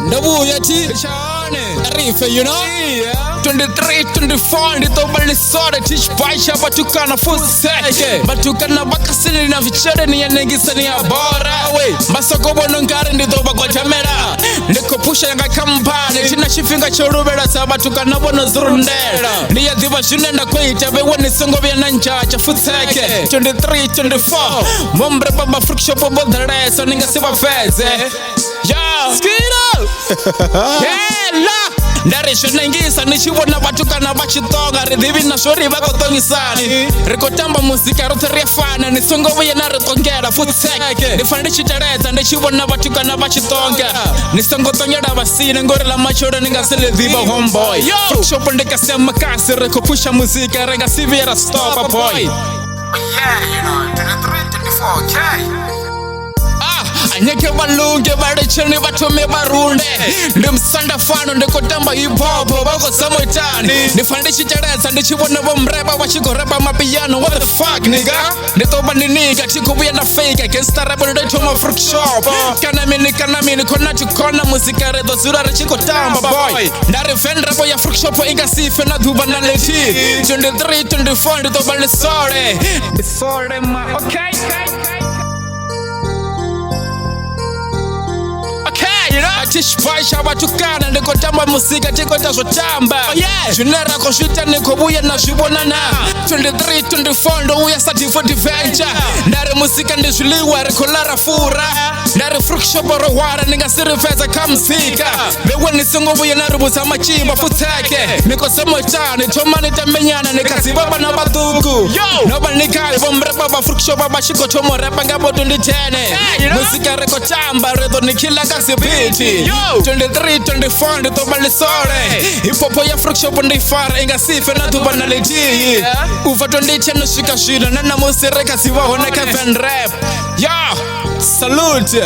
Ndabuya ti Arife, you know? 23, 24 ndito bali sore teach baisha batukana fuseke batukana bakasini na vichere ni yanengisa ni abora we masoko bono ngari ndito bagwajamera ndiko pusha yanga kampani tina shifinga chorubera sabatukana bono zurundera ni yadhiba shunenda kweita bewoni songo bya nanjacha fuseke 23, 24 mombre baba fruit shop bodere so ninga siba feze yo skiro hela ndarisho nengisa nichibona batukana bachitonga ridhivi na shori bakotongisani rikotamba muzika ruterefana nisongo buye na ritongera futseke nifandi chitereza ndichibona batukana bachitonga nisongo tongera basine ngorela machoro ningasile dhiba homeboy frukshopo ndikasema kasi rikopusha muzika renga sivira stop boy Yeah, you know, 23, 24, okay. Anyeke balunge baricheni batume barunde ndimsanda fano ndikotamba hip hop bako samotani nifandishi tereza ndichibona bomreba wachigoreba mapiano what the fuck nigga nditoba niniga chikubuya na fake gangsta rap ndito ma fruit shop kana mini kona chukona muzika redo zura rechikotamba boy ndari venrap ya fruit shop ingasife na duba na leti 23 24 nditoba Ndi Sole ma okay. Teach baisha batukana ndikotamba musika tikota zotamba junera koshita nikobuya na shibonana 23 24 ndo uya sati for adventure ndare musika ndizviliwa rikolara fura ndare fruitshop rohwara ningasirifeza kamsika beweni songobuya naribuza machimba futseke nikosemotani tomani tamenyana nikazibaba na batuku noba nikayo bomreba ba fruitshop bashikotomoreba ngaboto nditene musika rikotamba redo nikila kasipiti 23, 24 ndito bali sore Ipopo ya fruitshop ndifara ingasife na tuba na leti Ufato ndicheno shika shida Nana musireka siwa honeka venrap Yo, salute.